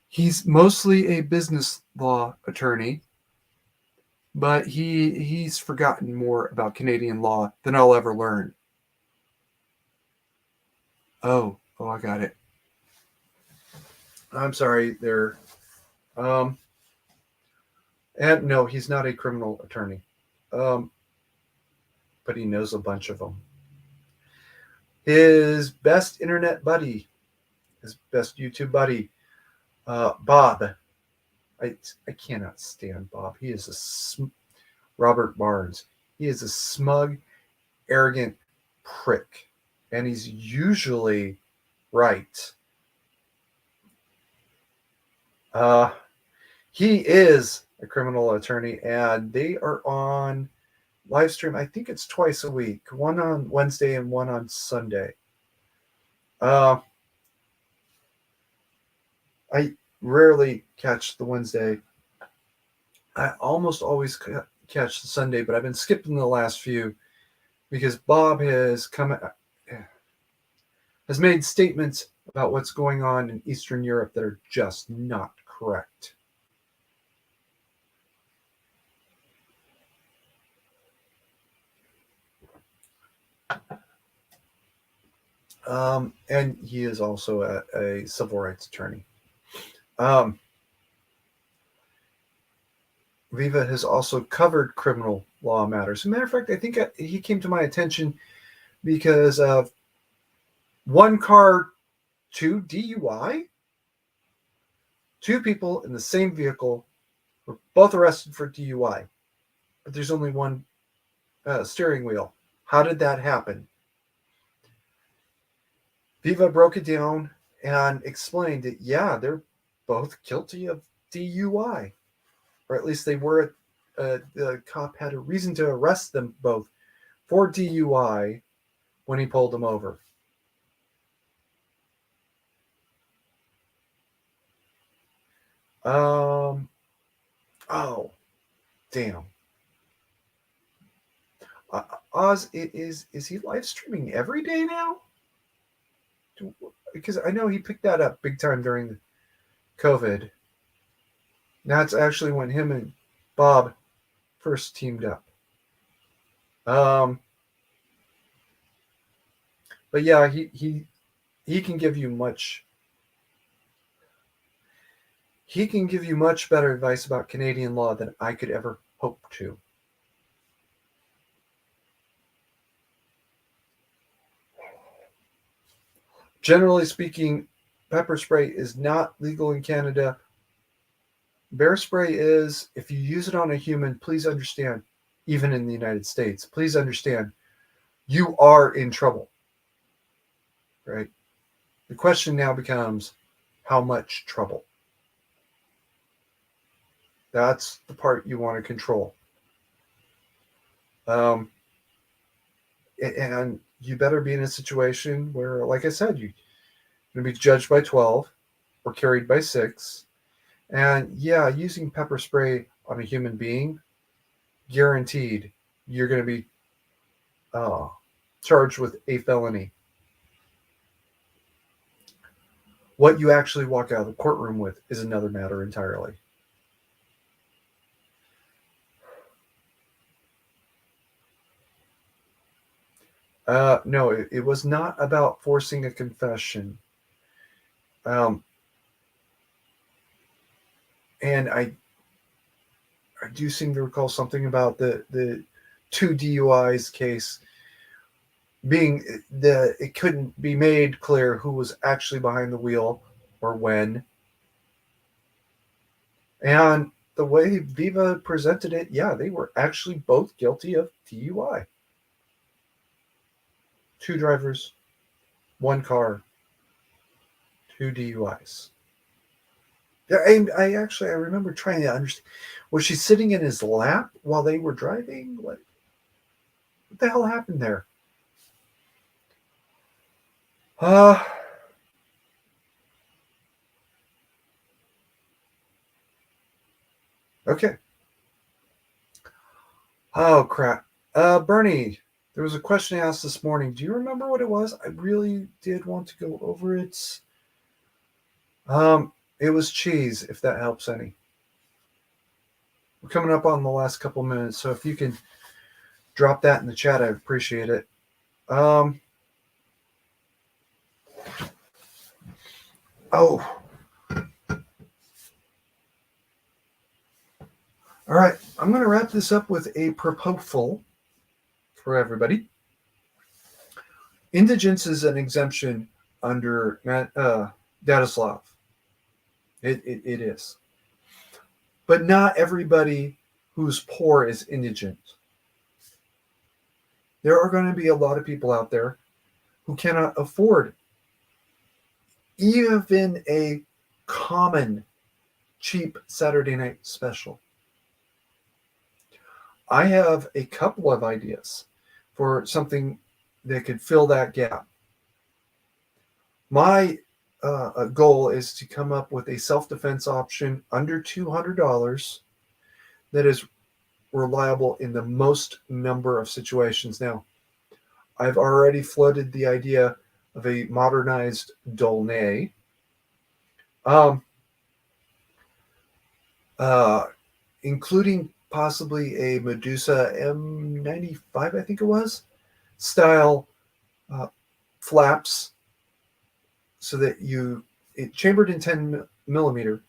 A: he's mostly a business law attorney, but he's forgotten more about Canadian law than I'll ever learn. Oh, I got it. I'm sorry, there. Um, and no, he's not a criminal attorney, um, but he knows a bunch of them. His best internet buddy, his best YouTube buddy, Bob. I cannot stand Bob. He is Robert Barnes. He is a smug, arrogant prick, and he's usually right. He is a criminal attorney, and they are on live stream. I think it's twice a week, one on Wednesday and one on Sunday. I rarely catch the Wednesday. I almost always catch the Sunday, but I've been skipping the last few because Bob has made statements about what's going on in Eastern Europe that are just not correct. And he is also a civil rights attorney. Viva has also covered criminal law matters. As a matter of fact, I think he came to my attention because of one car, two DUI. Two people in the same vehicle were both arrested for DUI, but there's only one steering wheel. How did that happen? Viva broke it down and explained that, yeah, they're both guilty of DUI, or at least they were. The cop had a reason to arrest them both for DUI when he pulled them over. Um. Oh, damn. Oz, is he live streaming every day now? Because I know he picked that up big time during the COVID. That's actually when him and Bob first teamed up. Um, but yeah, he can give you much. He can give you much better advice about Canadian law than I could ever hope to. Generally speaking, pepper spray is not legal in Canada. Bear spray is. If you use it on a human, please understand, even in the United States, please understand, you are in trouble, right? The question now becomes, how much trouble? That's the part you want to control. Um, and you better be in a situation where, like I said, you're going to be judged by 12 or carried by 6. And yeah, using pepper spray on a human being, guaranteed you're going to be uh, charged with a felony. What you actually walk out of the courtroom with is another matter entirely. No, it was not about forcing a confession. Um, and I do seem to recall something about the two DUIs case being it couldn't be made clear who was actually behind the wheel or when. And the way Viva presented it, yeah, they were actually both guilty of DUI. Two drivers, one car, two DUIs. Yeah, I remember trying to understand. Was she sitting in his lap while they were driving? What the hell happened there? Uh okay. Oh crap. Bernie, there was a question asked this morning. Do you remember what it was? I really did want to go over it. It was cheese, if that helps any. We're coming up on the last couple minutes, so if you can drop that in the chat, I'd appreciate it. Um, oh, all right. I'm going to wrap this up with a proposal for everybody. Indigence is an exemption under Datislav. It is. But not everybody who's poor is indigent. There are going to be a lot of people out there who cannot afford even a common cheap Saturday night special. I have a couple of ideas for something that could fill that gap. My goal is to come up with a self-defense option under $200 that is reliable in the most number of situations. Now, I've already floated the idea of a modernized Dolnay, um, uh, including possibly a Medusa M95, I think it was, style uh, flaps, so that it chambered in 10 millimeter,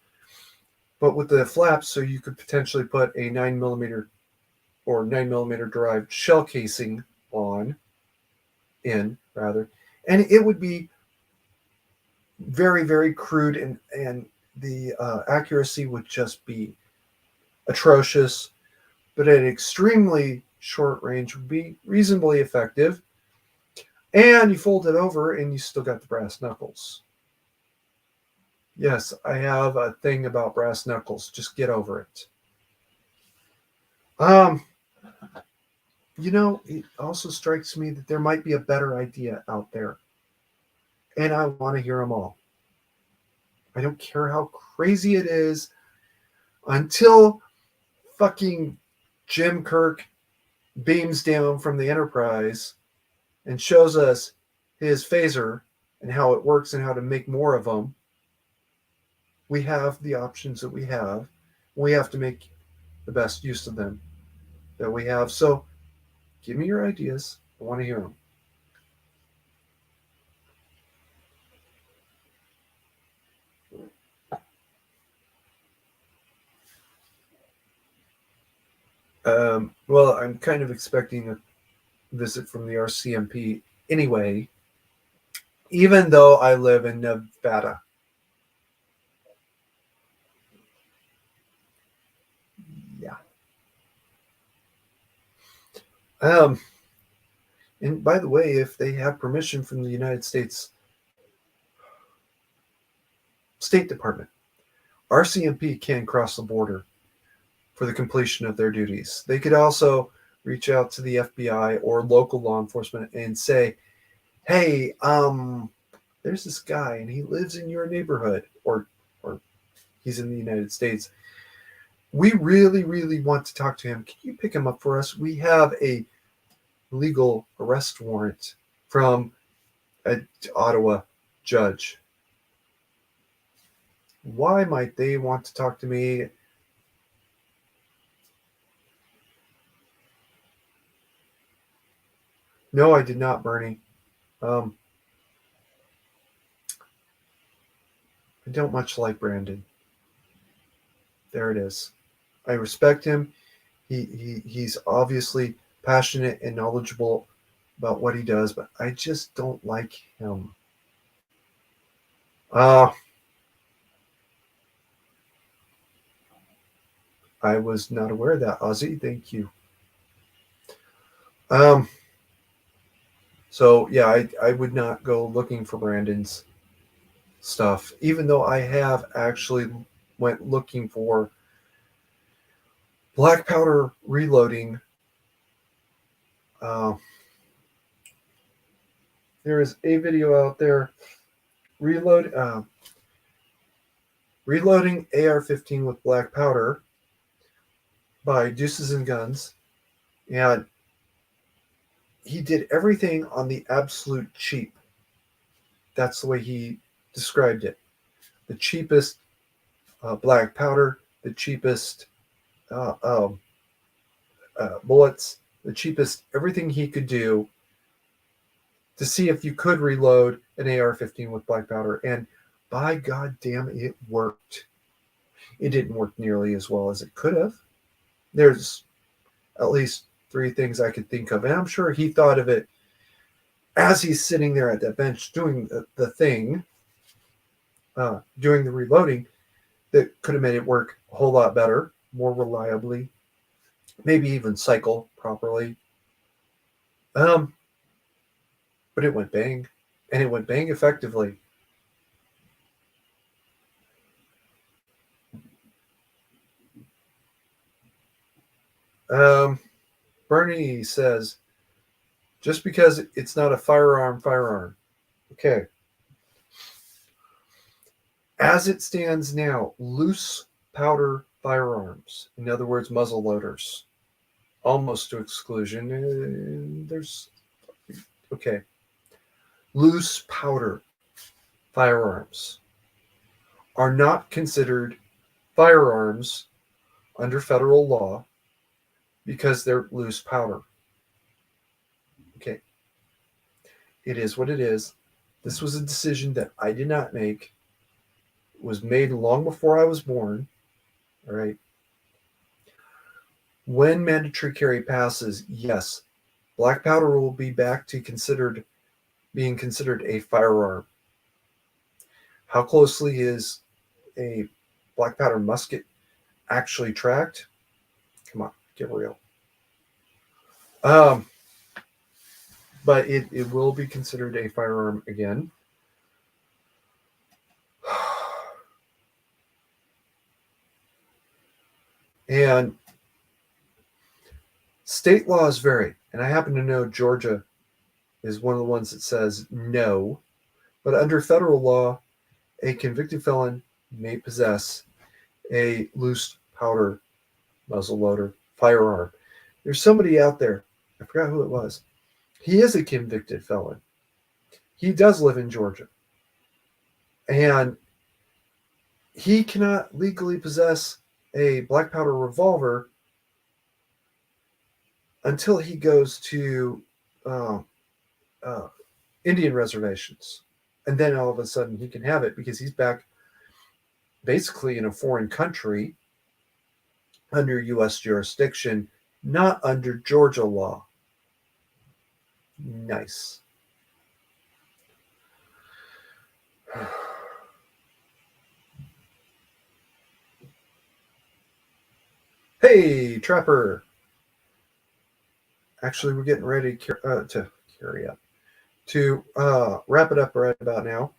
A: but with the flaps, so you could potentially put a 9 millimeter or 9 millimeter derived shell casing in rather, and it would be very, very crude and the accuracy would just be atrocious, but at extremely short range would be reasonably effective. And you fold it over and you still got the brass knuckles. Yes, I have a thing about brass knuckles. Just get over it. Um, it also strikes me that there might be a better idea out there, and I want to hear them all. I don't care how crazy it is until fucking Jim Kirk beams down from the Enterprise and shows us his phaser and how it works and how to make more of them. We have the options that we have. We have to make the best use of them that we have. So give me your ideas. I want to hear them. Well, I'm kind of expecting a visit from the RCMP anyway, even though I live in Nevada. Yeah. Um, and by the way, if they have permission from the United States State Department, RCMP can cross the border for the completion of their duties. They could also reach out to the FBI or local law enforcement and say, "Hey, there's this guy and he lives in your neighborhood, or he's in the United States. We really, really want to talk to him. Can you pick him up for us? We have a legal arrest warrant from an Ottawa judge." Why might they want to talk to me? No, I did not, Bernie. Um, I don't much like Brandon. There it is. I respect him. He's obviously passionate and knowledgeable about what he does, but I just don't like him. Uh I was not aware of that, Ozzy. Thank you. Um so yeah, I would not go looking for Brandon's stuff, even though I have actually went looking for black powder reloading. Uh, there is a video out there reloading AR-15 with black powder by Deuces and Guns, and he did everything on the absolute cheap. That's the way he described it. The cheapest black powder, the cheapest uh, um, bullets, the cheapest everything he could do to see if you could reload an AR-15 with black powder. And by God damn, it worked. It didn't work nearly as well as it could have. There's at least three things I could think of, and I'm sure he thought of it as he's sitting there at that bench doing the thing, doing the reloading, that could have made it work a whole lot better, more reliably, maybe even cycle properly. Um, but it went bang, and it went bang effectively. Um, Bernie says, just because it's not a firearm. Okay. As it stands now, loose powder firearms, in other words, muzzle loaders, almost to exclusion. There's okay. Loose powder firearms are not considered firearms under federal law because they're loose powder. Okay. It is what it is. This was a decision that I did not make. It was made long before I was born. All right. When mandatory carry passes, yes, black powder will be back to being considered a firearm. How closely is a black powder musket actually tracked. Come on, get real. Um, but it will be considered a firearm again. And state laws vary. And I happen to know Georgia is one of the ones that says no. But under federal law, a convicted felon may possess a loose powder muzzleloader firearm. There's somebody out there, I forgot who it was. He is a convicted felon. He does live in Georgia. And he cannot legally possess a black powder revolver until he goes to uh, uh, Indian reservations. And then all of a sudden he can have it because he's back basically in a foreign country under U.S. jurisdiction, not under Georgia law. Nice. Hey, Trapper. Actually, we're getting ready to carry up. To wrap it up right about now.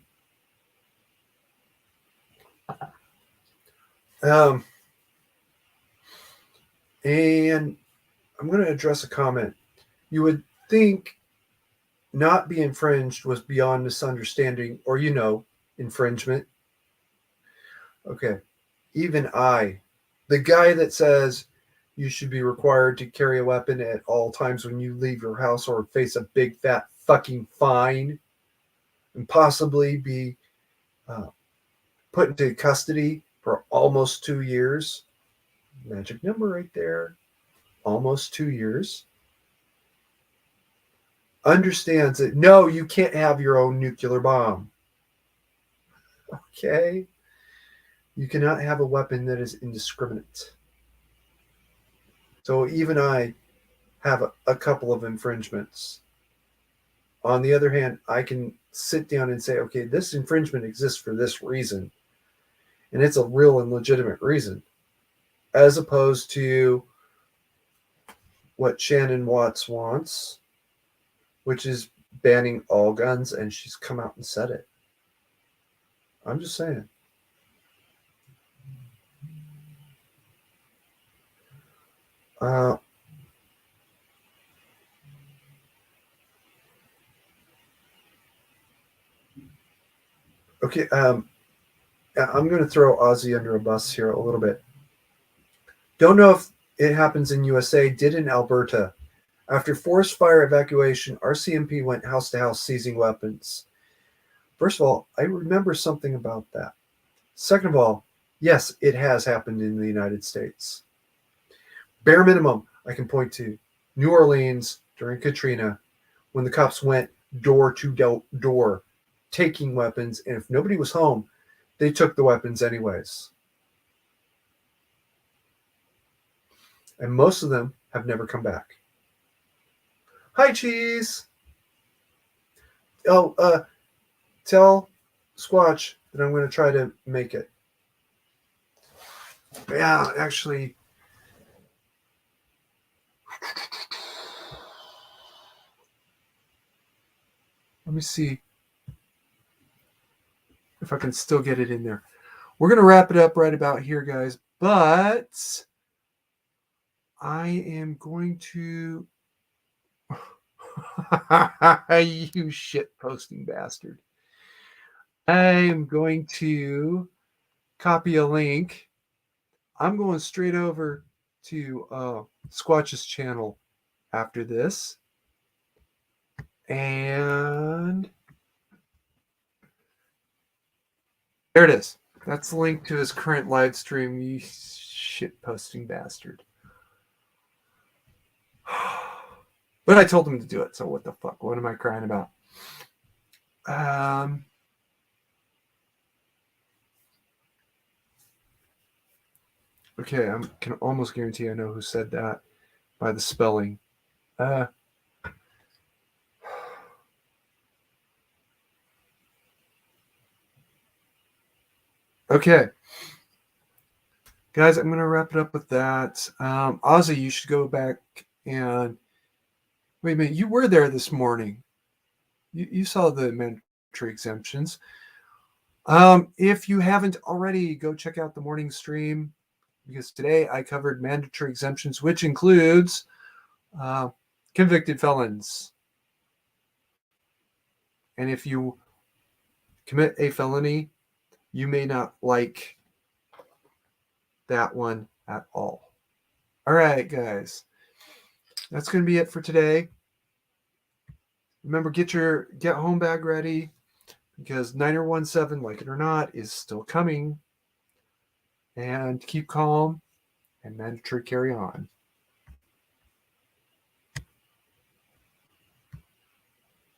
A: And I'm going to address a comment. You would think not be infringed was beyond misunderstanding or, infringement. Okay. Even I, the guy that says you should be required to carry a weapon at all times when you leave your house or face a big fat fucking fine and possibly be put into custody for almost 2 years. Magic number right there. Almost 2 years. Understands that no, you can't have your own nuclear bomb. Okay? You cannot have a weapon that is indiscriminate. So even I have a couple of infringements. On the other hand, I can sit down and say, okay, this infringement exists for this reason. And it's a real and legitimate reason. As opposed to what Shannon Watts wants, which is banning all guns, and she's come out and said it. I'm just saying. Okay, I'm going to throw Ozzy under a bus here a little bit. Don't know if it happens in USA, did in Alberta. After forced fire evacuation, RCMP went house to house seizing weapons. First of all, I remember something about that. Second of all, yes, it has happened in the United States. Bare minimum, I can point to New Orleans during Katrina when the cops went door to door taking weapons, and if nobody was home, they took the weapons anyways. And most of them have never come back. Hi, Cheese. Oh, tell Squatch that I'm going to try to make it. Yeah, actually. Let me see if I can still get it in there. We're going to wrap it up right about here, guys. But I am going to... you shit posting bastard. I'm going to copy a link. I'm going straight over to Squatch's channel after this. And there it is. That's the link to his current live stream, you shit posting bastard. But I told him to do it, so what the fuck? What am I crying about? Okay, I can almost guarantee I know who said that by the spelling. Okay, Guys, I'm going to wrap it up with that. Ozzy, you should go back and wait a minute. You were there this morning. You saw the mandatory exemptions. If you haven't already, go check out the morning stream because today I covered mandatory exemptions, which includes uh, convicted felons. And if you commit a felony, you may not like that one at all. All right, guys. That's going to be it for today. Remember, get your get home bag ready because Niner 17, like it or not, is still coming. And keep calm and mandatory carry on.